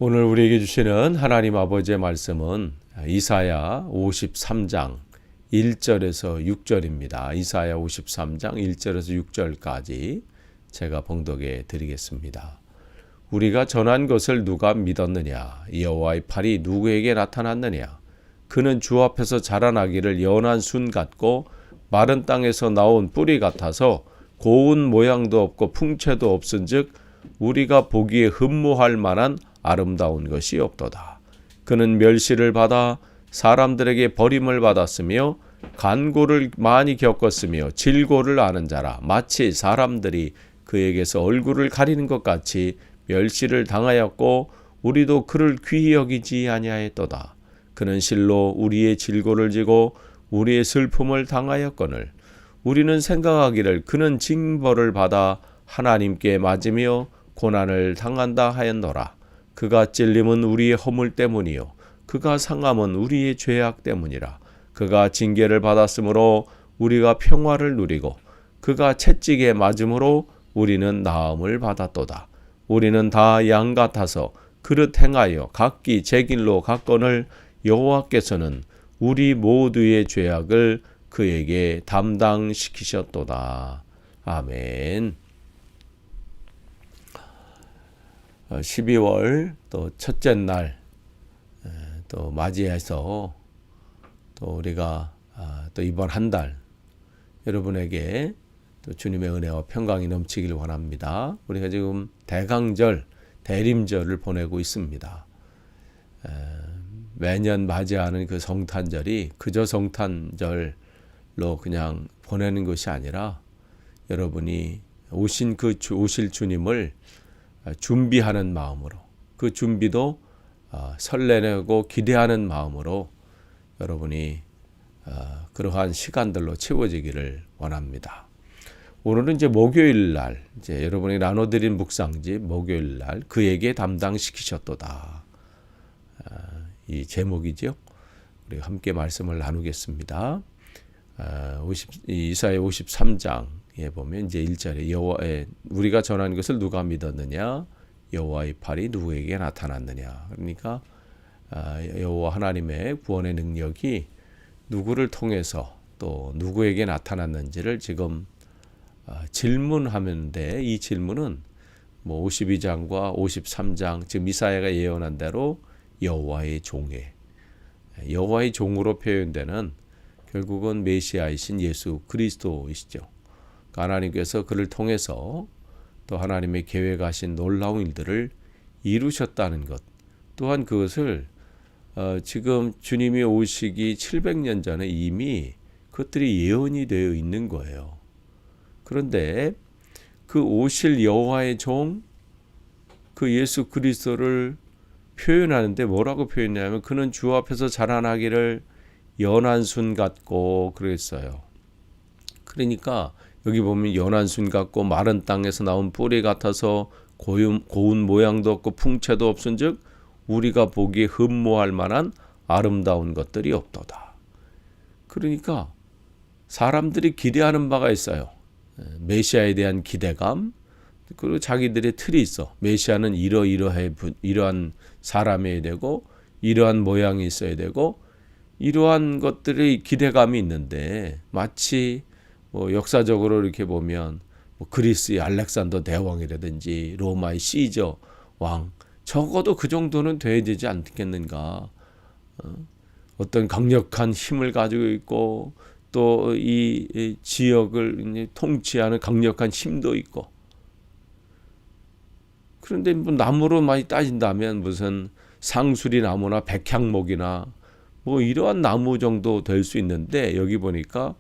오늘 우리에게 주시는 하나님 아버지의 말씀은 이사야 53장 1절에서 6절입니다. 이사야 53장 1절에서 6절까지 제가 봉독해 드리겠습니다. 우리가 전한 것을 누가 믿었느냐? 여호와의 팔이 누구에게 나타났느냐? 그는 주 앞에서 자라나기를 연한 순 같고 마른 땅에서 나온 뿌리 같아서 고운 모양도 없고 풍채도 없은즉 우리가 보기에 흠모할 만한 아름다운 것이 없도다. 그는 멸시를 받아 사람들에게 버림을 받았으며 간고를 많이 겪었으며 질고를 아는 자라. 마치 사람들이 그에게서 얼굴을 가리는 것 같이 멸시를 당하였고 우리도 그를 귀히 여기지 아니하였도다. 그는 실로 우리의 질고를 지고 우리의 슬픔을 당하였거늘 우리는 생각하기를 그는 징벌을 받아 하나님께 맞으며 고난을 당한다 하였노라. 그가 찔림은 우리의 허물 때문이요 그가 상함은 우리의 죄악 때문이라. 그가 징계를 받았으므로 우리가 평화를 누리고 그가 채찍에 맞음으로 우리는 나음을 받았도다. 우리는 다 양 같아서 그릇 행하여 각기 제 길로 갔거늘 여호와께서는 우리 모두의 죄악을 그에게 담당시키셨도다. 아멘. 12월 또 첫째 날 또 맞이해서 또 우리가 또 이번 한 달 여러분에게 또 주님의 은혜와 평강이 넘치길 원합니다. 우리가 지금 대강절, 대림절을 보내고 있습니다. 매년 맞이하는 그 성탄절이 그저 성탄절로 그냥 보내는 것이 아니라 여러분이 오실 주님을 준비하는 마음으로 그 준비도 설레고 기대하는 마음으로 여러분이 그러한 시간들로 채워지기를 원합니다. 오늘은 이제 목요일 날 이제 여러분이 나눠드린 묵상지 목요일 날 그에게 담당시키셨도다. 이 제목이죠. 우리 함께 말씀을 나누겠습니다. 이사야 53장에 보면 이제 1절에 우리가 전한 것을 누가 믿었느냐? 여호와의 팔이 누구에게 나타났느냐? 그러니까 여호와 하나님의 구원의 능력이 누구를 통해서 또 누구에게 나타났는지를 지금 질문하는데 이 질문은 52장과 53장 지금 이사야가 예언한 대로 여호와의 종으로 표현되는 결국은 메시아이신 예수 그리스도이시죠. 하나님께서 그를 통해서 또 하나님의 계획하신 놀라운 일들을 이루셨다는 것 또한 그것을 지금 주님이 오시기 700년 전에 이미 그것들이 예언이 되어 있는 거예요. 그런데 그 오실 여호와의 종 그 예수 그리스도를 표현하는데 뭐라고 표현하냐면 그는 주 앞에서 자라나기를 연한 순 같고 그랬어요. 그러니까 여기 보면 연한 순 같고 마른 땅에서 나온 뿌리 같아서 고운 모양도 없고 풍채도 없은즉 우리가 보기에 흠모할 만한 아름다운 것들이 없도다. 그러니까 사람들이 기대하는 바가 있어요. 메시아에 대한 기대감 그리고 자기들의 틀이 있어. 메시아는 이러한 사람이어야 되고 이러한 모양이 있어야 되고 이러한 것들의 기대감이 있는데 마치 역사적으로 이렇게 보면 그리스의 알렉산더 대왕이라든지 로마의 시저 왕 적어도 그 정도는 돼야 되지 않겠는가. 어떤 강력한 힘을 가지고 있고 또 이 지역을 통치하는 강력한 힘도 있고 그런데 뭐 나무로 많이 따진다면 무슨 상수리 나무나 백향목이나 뭐 이러한 나무 정도 될 수 있는데 여기 보니까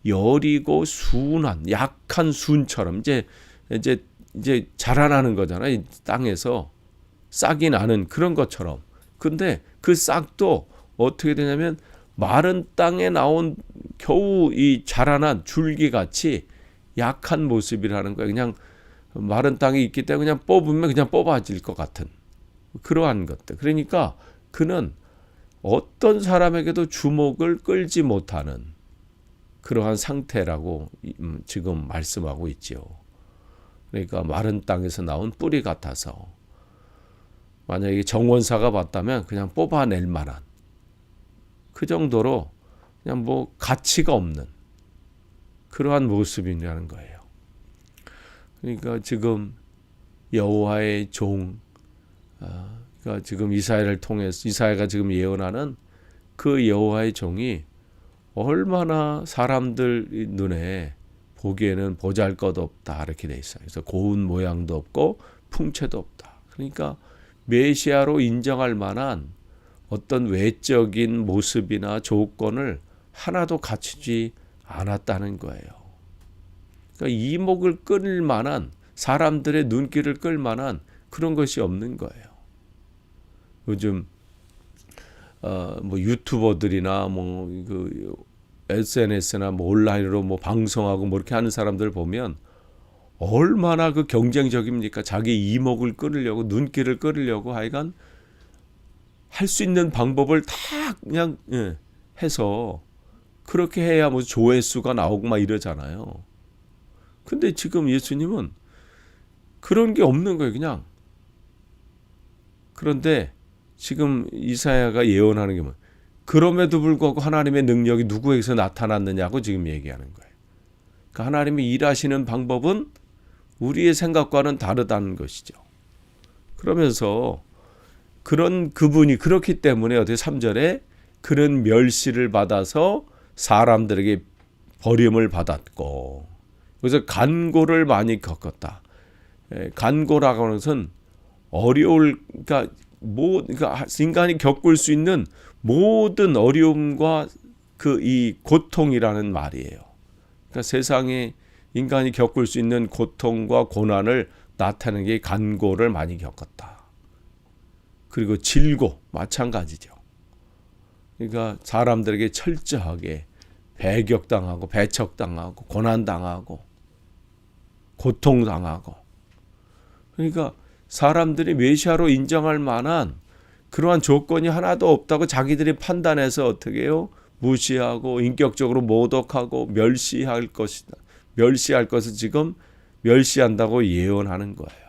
여리고 순한 약한 순처럼 이제 자라나는 거잖아요. 땅에서 싹이 나는 그런 것처럼. 근데 그 싹도 어떻게 되냐면 마른 땅에 나온 겨우 이 자라난 줄기같이 약한 모습이라는 거예요. 그냥 마른 땅이 있기 때문에 그냥 뽑으면 그냥 뽑아질 것 같은 그러한 것들. 그러니까 그는 어떤 사람에게도 주목을 끌지 못하는 그러한 상태라고 지금 말씀하고 있지요. 그러니까 마른 땅에서 나온 뿌리 같아서 만약에 정원사가 봤다면 그냥 뽑아낼 만한 그 정도로 그냥 뭐 가치가 없는 그러한 모습이라는 거예요. 그러니까 지금 여호와의 종, 그러니까 지금 이사야를 통해서 이사야가 지금 예언하는 그 여호와의 종이 얼마나 사람들 눈에 보기에는 보잘것없다 이렇게 돼 있어요. 그래서 고운 모양도 없고 풍채도 없다. 그러니까 메시아로 인정할 만한 어떤 외적인 모습이나 조건을 하나도 갖추지 않았다는 거예요. 그러니까 이목을 끌 만한 사람들의 눈길을 끌 만한 그런 것이 없는 거예요. 요즘 뭐 유튜버들이나 뭐 그 SNS나 뭐 온라인으로 뭐 방송하고 뭐 이렇게 하는 사람들 보면 얼마나 그 경쟁적입니까? 자기 이목을 끌으려고 눈길을 끌으려고 하여간 할 수 있는 방법을 다 그냥 해서 그렇게 해야 뭐 조회수가 나오고 막 이러잖아요. 근데 지금 예수님은 그런 게 없는 거예요, 그냥. 그런데 지금 이사야가 예언하는 게 뭐예요? 그럼에도 불구하고 하나님의 능력이 누구에게서 나타났느냐고 지금 얘기하는 거예요. 그러니까 하나님이 일하시는 방법은 우리의 생각과는 다르다는 것이죠. 그러면서 그런 그분이 그렇기 때문에 어떻게 3절에 그런 멸시를 받아서 사람들에게 버림을 받았고, 그래서 간고를 많이 겪었다. 간고라고 하는 것은 그러니까 인간이 겪을 수 있는 모든 어려움과 그 이 고통이라는 말이에요. 그러니까 세상에 인간이 겪을 수 있는 고통과 고난을 나타내는 게 간고를 많이 겪었다. 그리고 질고 마찬가지죠. 그러니까 사람들에게 철저하게 배격당하고 배척당하고 고난당하고 고통당하고, 그러니까 사람들이 메시아로 인정할 만한 그러한 조건이 하나도 없다고 자기들이 판단해서 어떻게 해요? 무시하고 인격적으로 모독하고 멸시할 것을 지금 멸시한다고 예언하는 거예요.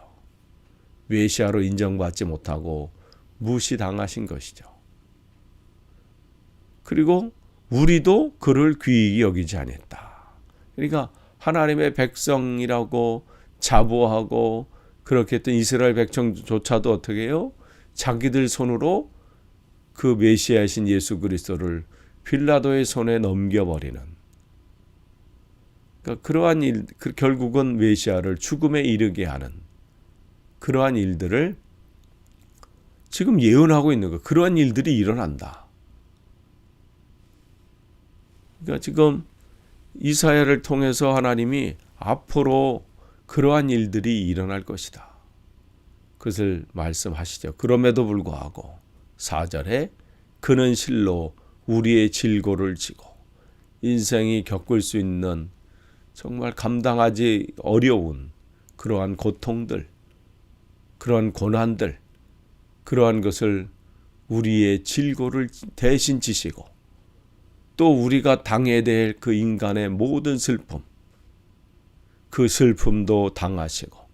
메시아로 인정받지 못하고 무시당하신 것이죠. 그리고 우리도 그를 귀히 여기지 않았다. 그러니까 하나님의 백성이라고 자부하고 그렇게 했던 이스라엘 백성조차도 어떻게 해요? 자기들 손으로 그 메시아이신 예수 그리스도를 빌라도의 손에 넘겨버리는, 그러니까 그러한 일, 결국은 메시아를 죽음에 이르게 하는 그러한 일들을 지금 예언하고 있는 거예요. 그러한 일들이 일어난다. 그러니까 지금 이사야를 통해서 하나님이 앞으로 그러한 일들이 일어날 것이다. 그것을 말씀하시죠. 그럼에도 불구하고 4절에 그는 실로 우리의 질고를 지고, 인생이 겪을 수 있는 정말 감당하기 어려운 그러한 고통들, 그러한 고난들, 그러한 것을 우리의 질고를 대신 지시고, 또 우리가 당해야 될 그 인간의 모든 슬픔, 그 슬픔도 당하시고,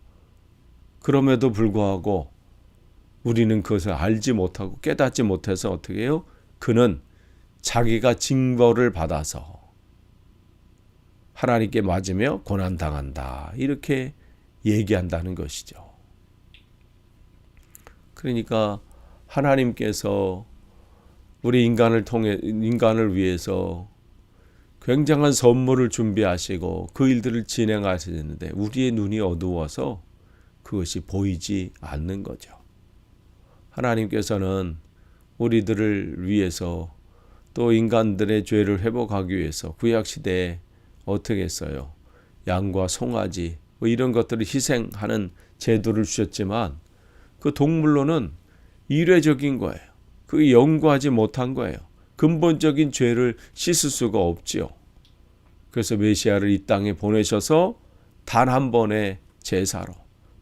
그럼에도 불구하고 우리는 그것을 알지 못하고 깨닫지 못해서 어떻게 해요? 그는 자기가 징벌을 받아서 하나님께 맞으며 고난당한다, 이렇게 얘기한다는 것이죠. 그러니까 하나님께서 우리 인간을 위해서 굉장한 선물을 준비하시고 그 일들을 진행하시는데 우리의 눈이 어두워서 그것이 보이지 않는 거죠. 하나님께서는 우리들을 위해서 또 인간들의 죄를 회복하기 위해서 구약시대에 어떻게 했어요? 양과 송아지 뭐 이런 것들을 희생하는 제도를 주셨지만 그 동물로는 이례적인 거예요. 그게 연구하지 못한 거예요. 근본적인 죄를 씻을 수가 없지요. 그래서 메시아를 이 땅에 보내셔서 단 한 번의 제사로,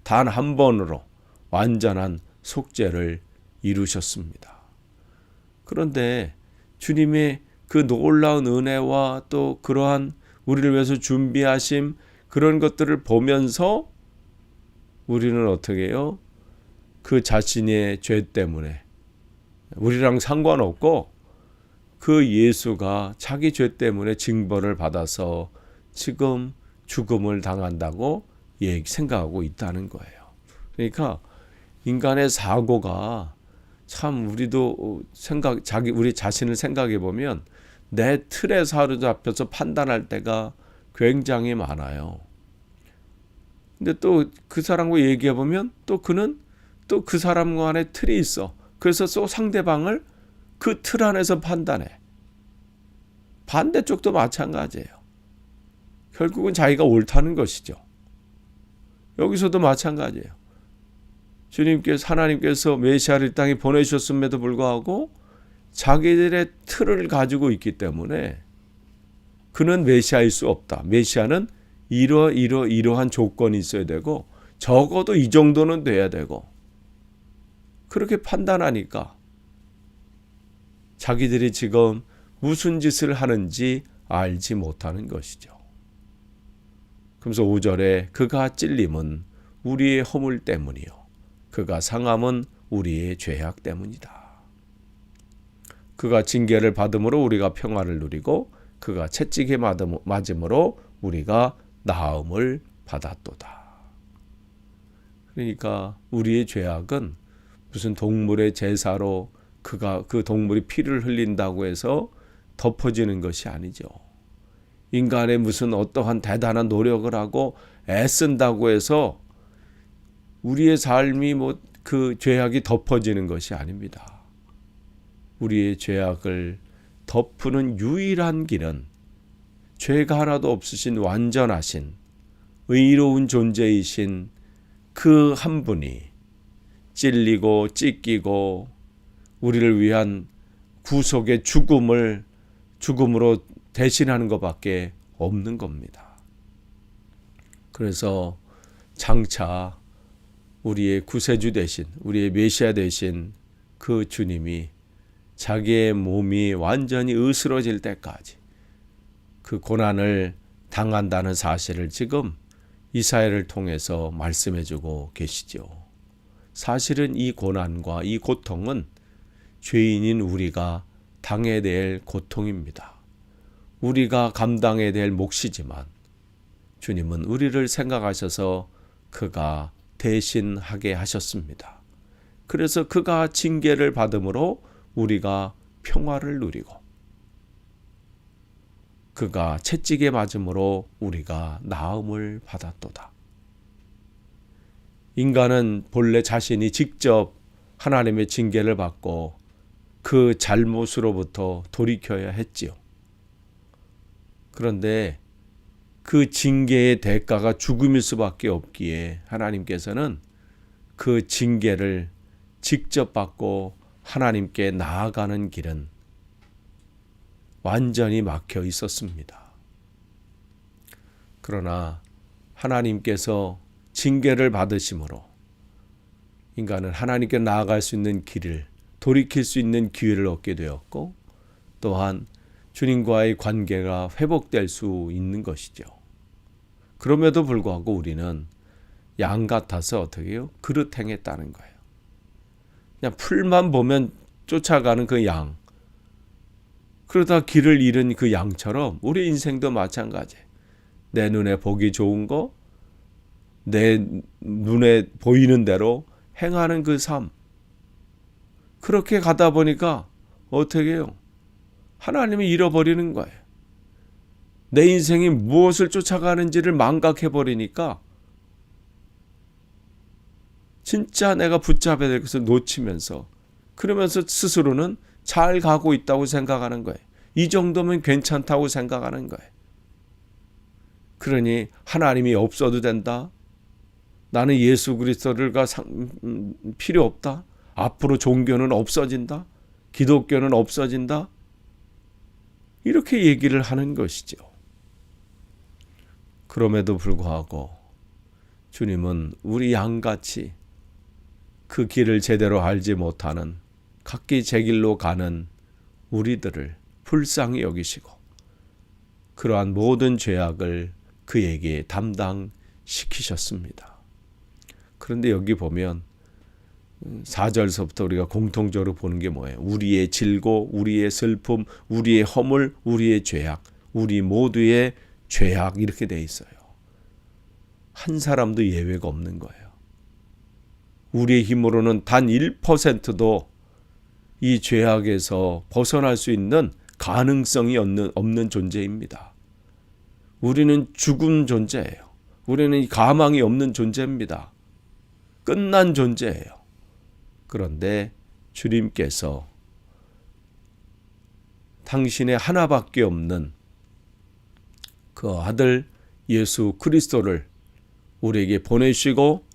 단 한 번으로 완전한 속죄를 이루셨습니다. 그런데 주님의 그 놀라운 은혜와 또 그러한 우리를 위해서 준비하심, 그런 것들을 보면서 우리는 어떻게 해요? 그 자신의 죄 때문에 우리랑 상관없고 그 예수가 자기 죄 때문에 징벌을 받아서 지금 죽음을 당한다고 생각하고 있다는 거예요. 그러니까 인간의 사고가 참 우리도 우리 자신을 생각해 보면 내 틀에 사로잡혀서 판단할 때가 굉장히 많아요. 근데 또 그 사람과 얘기해 보면 또 그는 또 그 사람과 안에 틀이 있어. 그래서 또 상대방을 그 틀 안에서 판단해. 반대쪽도 마찬가지예요. 결국은 자기가 옳다는 것이죠. 여기서도 마찬가지예요. 하나님께서 메시아를 이 땅에 보내주셨음에도 불구하고 자기들의 틀을 가지고 있기 때문에 그는 메시아일 수 없다. 메시아는 이러한 조건이 있어야 되고 적어도 이 정도는 돼야 되고 그렇게 판단하니까 자기들이 지금 무슨 짓을 하는지 알지 못하는 것이죠. 그래서 5절에 그가 찔림은 우리의 허물 때문이요 그가 상함은 우리의 죄악 때문이다. 그가 징계를 받음으로 우리가 평화를 누리고 그가 채찍에 맞음으로 우리가 나음을 받았도다. 그러니까 우리의 죄악은 무슨 동물의 제사로 그 동물이 피를 흘린다고 해서 덮어지는 것이 아니죠. 인간의 무슨 어떠한 대단한 노력을 하고 애쓴다고 해서 우리의 삶이 그 죄악이 덮어지는 것이 아닙니다. 우리의 죄악을 덮는 유일한 길은 죄가 하나도 없으신 완전하신 의로운 존재이신 그 한 분이 찔리고 찢기고 우리를 위한 구속의 죽음으로 대신하는 것밖에 없는 겁니다. 그래서 장차 우리의 구세주 대신 우리의 메시아 대신 그 주님이 자기의 몸이 완전히 으스러질 때까지 그 고난을 당한다는 사실을 지금 이사야를 통해서 말씀해주고 계시죠. 사실은 이 고난과 이 고통은 죄인인 우리가 당해야 될 고통입니다. 우리가 감당해야 될 몫이지만 주님은 우리를 생각하셔서 그가 대신하게 하셨습니다. 그래서 그가 징계를 받음으로 우리가 평화를 누리고 그가 채찍에 맞음으로 우리가 나음을 받았도다. 인간은 본래 자신이 직접 하나님의 징계를 받고 그 잘못으로부터 돌이켜야 했지요. 그런데 그 징계의 대가가 죽음일 수밖에 없기에 하나님께서는 그 징계를 직접 받고 하나님께 나아가는 길은 완전히 막혀 있었습니다. 그러나 하나님께서 징계를 받으심으로 인간은 하나님께 나아갈 수 있는 길을 돌이킬 수 있는 기회를 얻게 되었고 또한 주님과의 관계가 회복될 수 있는 것이죠. 그럼에도 불구하고 우리는 양 같아서 어떻게 해요? 그릇 행했다는 거예요. 그냥 풀만 보면 쫓아가는 그 양. 그러다 길을 잃은 그 양처럼 우리 인생도 마찬가지예요. 내 눈에 보기 좋은 거, 내 눈에 보이는 대로 행하는 그 삶. 그렇게 가다 보니까 어떻게 해요? 하나님을 잃어버리는 거예요. 내 인생이 무엇을 쫓아가는지를 망각해버리니까 진짜 내가 붙잡아야 될 것을 놓치면서 그러면서 스스로는 잘 가고 있다고 생각하는 거예요. 이 정도면 괜찮다고 생각하는 거예요. 그러니 하나님이 없어도 된다. 나는 예수 그리스도가 필요 없다. 앞으로 종교는 없어진다. 기독교는 없어진다. 이렇게 얘기를 하는 것이죠. 그럼에도 불구하고 주님은 우리 양같이 그 길을 제대로 알지 못하는 각기 제 길로 가는 우리들을 불쌍히 여기시고 그러한 모든 죄악을 그에게 담당시키셨습니다. 그런데 여기 보면 4절서부터 우리가 공통적으로 보는 게 뭐예요? 우리의 질고, 우리의 슬픔, 우리의 허물, 우리의 죄악, 우리 모두의 죄악 이렇게 돼 있어요. 한 사람도 예외가 없는 거예요. 우리의 힘으로는 단 1%도 이 죄악에서 벗어날 수 있는 가능성이 없는 존재입니다. 우리는 죽은 존재예요. 우리는 가망이 없는 존재입니다. 끝난 존재예요. 그런데 주님께서 당신의 하나밖에 없는 그 아들 예수 그리스도를 우리에게 보내시고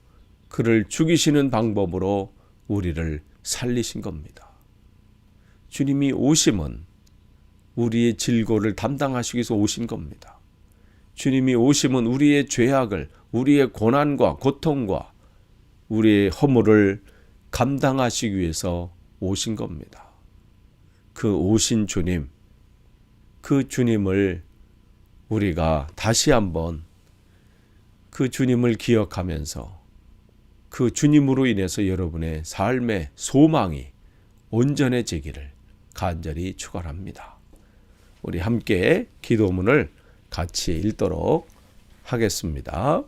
그를 죽이시는 방법으로 우리를 살리신 겁니다. 주님이 오심은 우리의 질고를 담당하시기 위해서 오신 겁니다. 주님이 오심은 우리의 죄악을, 우리의 고난과 고통과 우리의 허물을 감당하시기 위해서 오신 겁니다. 그 오신 주님, 그 주님을 우리가 다시 한번 그 주님을 기억하면서 그 주님으로 인해서 여러분의 삶의 소망이 온전해지기를 간절히 축원합니다. 우리 함께 기도문을 같이 읽도록 하겠습니다.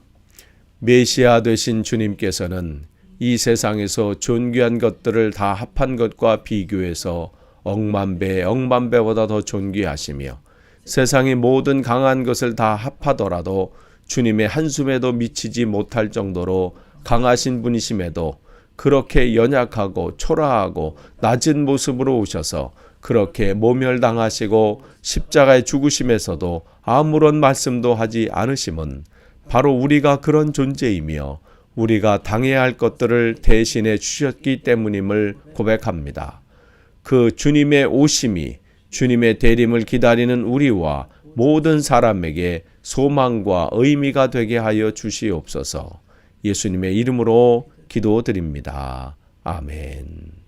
메시아 되신 주님께서는 이 세상에서 존귀한 것들을 다 합한 것과 비교해서 억만배보다 더 존귀하시며 세상의 모든 강한 것을 다 합하더라도 주님의 한숨에도 미치지 못할 정도로 강하신 분이심에도 그렇게 연약하고 초라하고 낮은 모습으로 오셔서 그렇게 모멸당하시고 십자가에 죽으심에서도 아무런 말씀도 하지 않으심은 바로 우리가 그런 존재이며 우리가 당해야 할 것들을 대신해 주셨기 때문임을 고백합니다. 그 주님의 오심이 주님의 대림을 기다리는 우리와 모든 사람에게 소망과 의미가 되게 하여 주시옵소서. 예수님의 이름으로 기도드립니다. 아멘.